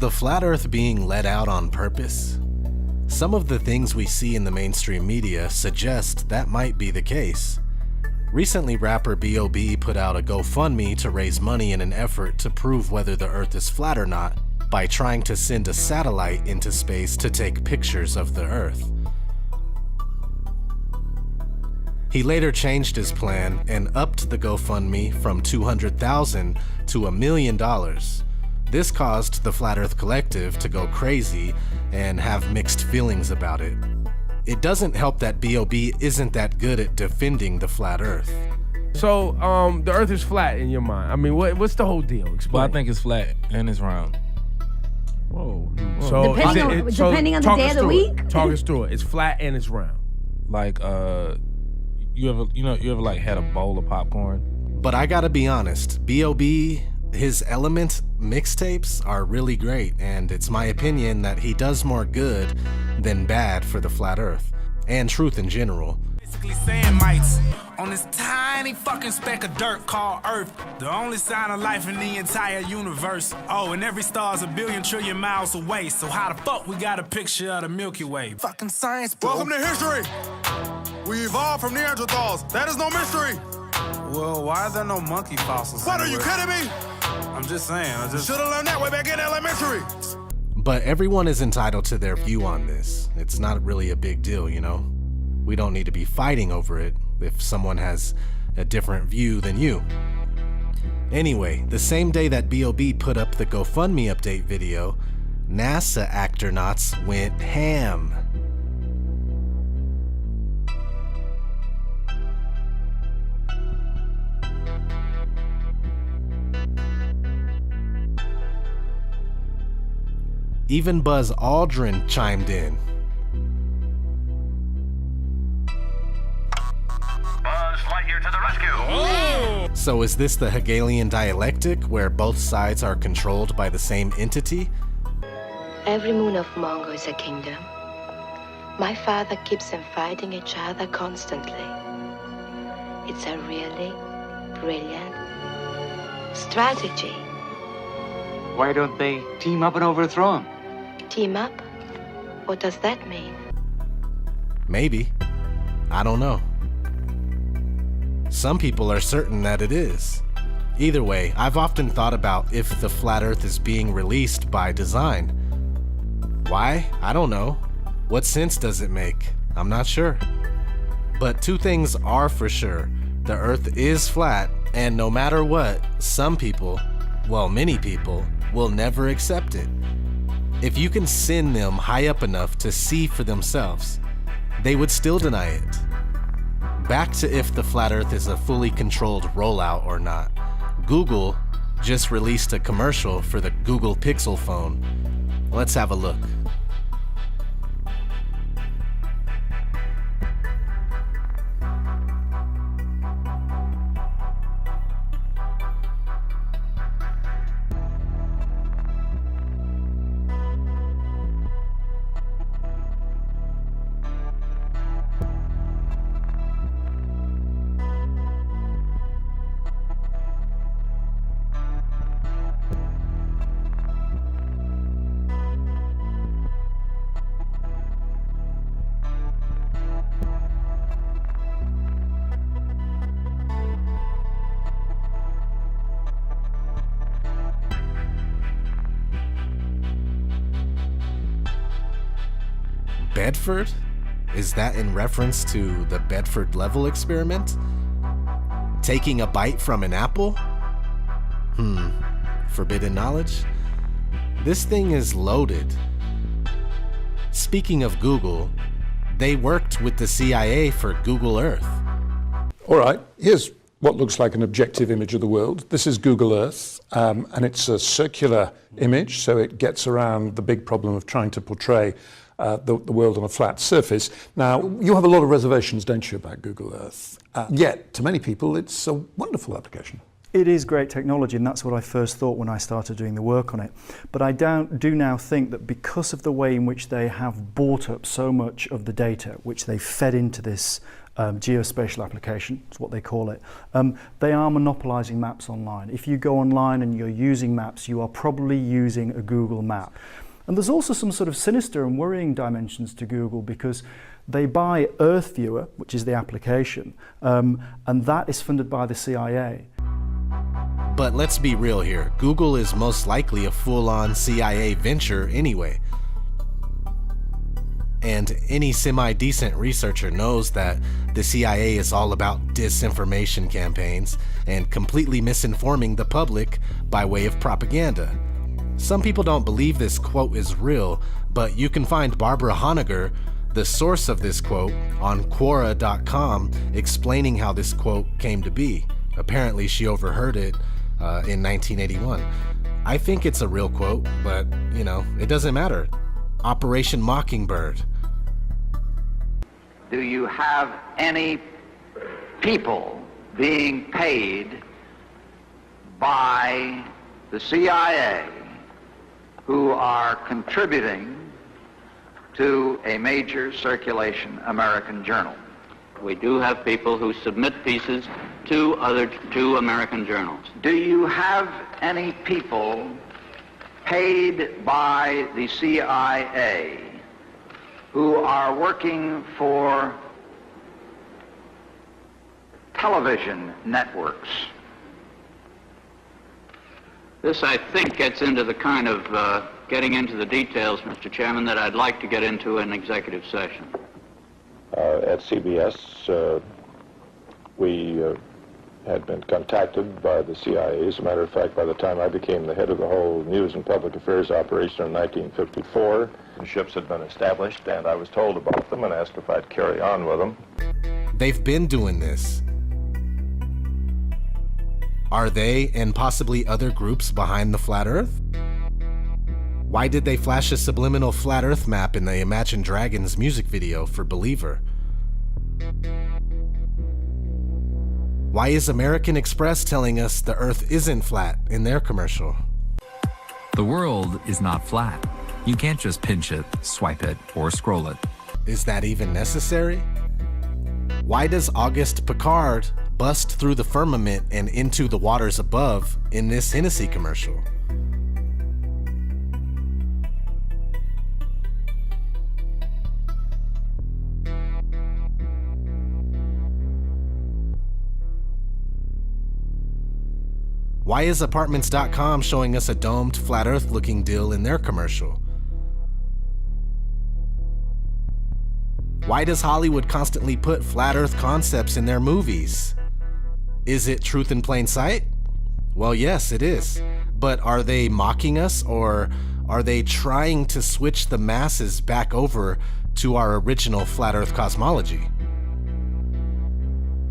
Is the flat earth being let out on purpose? Some of the things we see in the mainstream media suggest that might be the case. Recently, rapper B.O.B. put out a GoFundMe to raise money in an effort to prove whether the earth is flat or not by trying to send a satellite into space to take pictures of the earth. He later changed his plan and upped the GoFundMe from $200,000 to $1 million. This caused the Flat Earth Collective to go crazy and have mixed feelings about it. It doesn't help that B.O.B. isn't that good at defending the flat earth. So, the earth is flat in your mind. I mean, what's the whole deal? Explain. Well, I think it's flat and it's round. Whoa. So depending on the day of the week? Talk us through it. It's flat and it's round. Like, you ever like had a bowl of popcorn? But I gotta be honest, B.O.B., his Element mixtapes are really great, and it's my opinion that he does more good than bad for the flat earth, and truth in general. Basically saying mites on this tiny fucking speck of dirt called Earth, the only sign of life in the entire universe. Oh, and every star's 1 billion trillion miles away, so how the fuck we got a picture of the Milky Way? Fucking science, bro. Welcome to history. We evolved from Neanderthals. That is no mystery. Well, why are there no monkey fossils? What, are you kidding me? I'm just saying. Should've learned that way back in elementary. But everyone is entitled to their view on this. It's not really a big deal, you know? We don't need to be fighting over it if someone has a different view than you. Anyway, the same day that B.O.B. put up the GoFundMe update video, NASA astronauts went ham. Even Buzz Aldrin chimed in. Buzz Lightyear to the rescue! Oh! So is this the Hegelian dialectic, where both sides are controlled by the same entity? Every moon of Mongo is a kingdom. My father keeps them fighting each other constantly. It's a really brilliant strategy. Why don't they team up and overthrow him? Team up? What does that mean? Maybe. I don't know. Some people are certain that it is. Either way, I've often thought about if the flat earth is being released by design. Why? I don't know. What sense does it make? I'm not sure. But two things are for sure. The earth is flat, and no matter what, some people, well, many people, will never accept it. If you can send them high up enough to see for themselves, they would still deny it. Back to if the flat earth is a fully controlled rollout or not. Google just released a commercial for the Google Pixel phone. Let's have a look. Bedford? Is that in reference to the Bedford Level experiment? Taking a bite from an apple? Forbidden knowledge? This thing is loaded. Speaking of Google, they worked with the CIA for Google Earth. All right, here's what looks like an objective image of the world. This is Google Earth, and it's a circular image, so it gets around the big problem of trying to portray the world on a flat surface. Now, you have a lot of reservations, don't you, about Google Earth? Yet, to many people, it's a wonderful application. It is great technology, and that's what I first thought when I started doing the work on it. But I do now think that because of the way in which they have bought up so much of the data, which they fed into this geospatial application, is what they call it. They are monopolizing maps online. If you go online and you're using maps, you are probably using a Google map. And there's also some sort of sinister and worrying dimensions to Google, because they buy Earth Viewer, which is the application, and that is funded by the CIA. But let's be real here. Google is most likely a full-on CIA venture anyway. And any semi-decent researcher knows that the CIA is all about disinformation campaigns and completely misinforming the public by way of propaganda. Some people don't believe this quote is real, but you can find Barbara Honegger, the source of this quote, on Quora.com, explaining how this quote came to be. Apparently she overheard it in 1981. I think it's a real quote, but, you know, it doesn't matter. Operation Mockingbird. Do you have any people being paid by the CIA who are contributing to a major circulation American journal? We do have people who submit pieces to two American journals. Do you have any people paid by the CIA who are working for television networks? This, I think, gets into the kind of getting into the details, Mr. Chairman, that I'd like to get into in executive session. At CBS, we had been contacted by the CIA. As a matter of fact, by the time I became the head of the whole news and public affairs operation in 1954, ships had been established, and I was told about them and asked if I'd carry on with them. They've been doing this. Are they and possibly other groups behind the Flat Earth? Why did they flash a subliminal Flat Earth map in the Imagine Dragons music video for Believer? Why is American Express telling us the Earth isn't flat in their commercial? The world is not flat. You can't just pinch it, swipe it, or scroll it. Is that even necessary? Why does Auguste Piccard bust through the firmament and into the waters above in this Hennessy commercial? Why is Apartments.com showing us a domed, flat earth looking deal in their commercial? Why does Hollywood constantly put flat earth concepts in their movies? Is it truth in plain sight? Well, yes, it is. But are they mocking us, or are they trying to switch the masses back over to our original flat earth cosmology?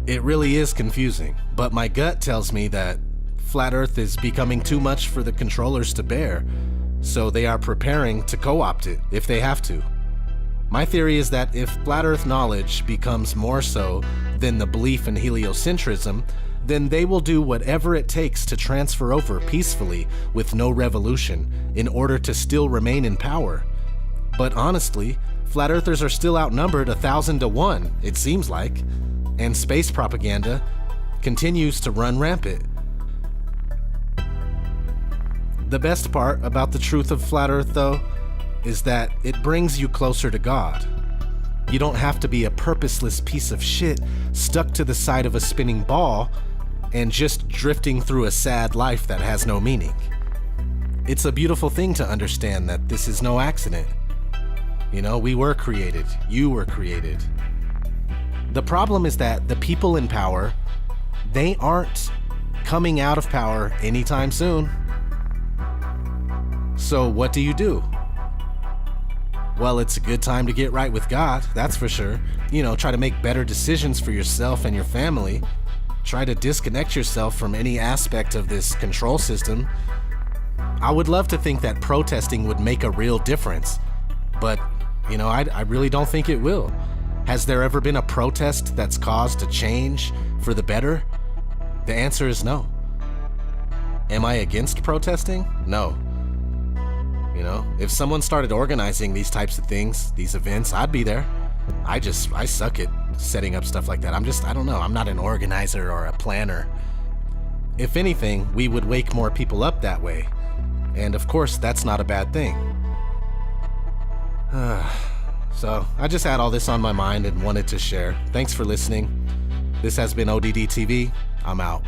It really is confusing, but my gut tells me that Flat Earth is becoming too much for the controllers to bear, so they are preparing to co-opt it if they have to. My theory is that if Flat Earth knowledge becomes more so than the belief in heliocentrism, then they will do whatever it takes to transfer over peacefully with no revolution in order to still remain in power. But honestly, Flat Earthers are still outnumbered 1,000 to 1, it seems like, and space propaganda continues to run rampant. The best part about the truth of Flat Earth, though, is that it brings you closer to God. You don't have to be a purposeless piece of shit stuck to the side of a spinning ball and just drifting through a sad life that has no meaning. It's a beautiful thing to understand that this is no accident. You know, we were created. You were created. The problem is that the people in power, they aren't coming out of power anytime soon. So what do? Well, it's a good time to get right with God, that's for sure. You know, try to make better decisions for yourself and your family. Try to disconnect yourself from any aspect of this control system. I would love to think that protesting would make a real difference, but, you know, I really don't think it will. Has there ever been a protest that's caused a change for the better? The answer is no. Am I against protesting? No. You know, if someone started organizing these types of things, these events, I'd be there. I suck at setting up stuff like that. I don't know. I'm not an organizer or a planner. If anything, we would wake more people up that way. And of course, that's not a bad thing. So I just had all this on my mind and wanted to share. Thanks for listening. This has been ODD TV. I'm out.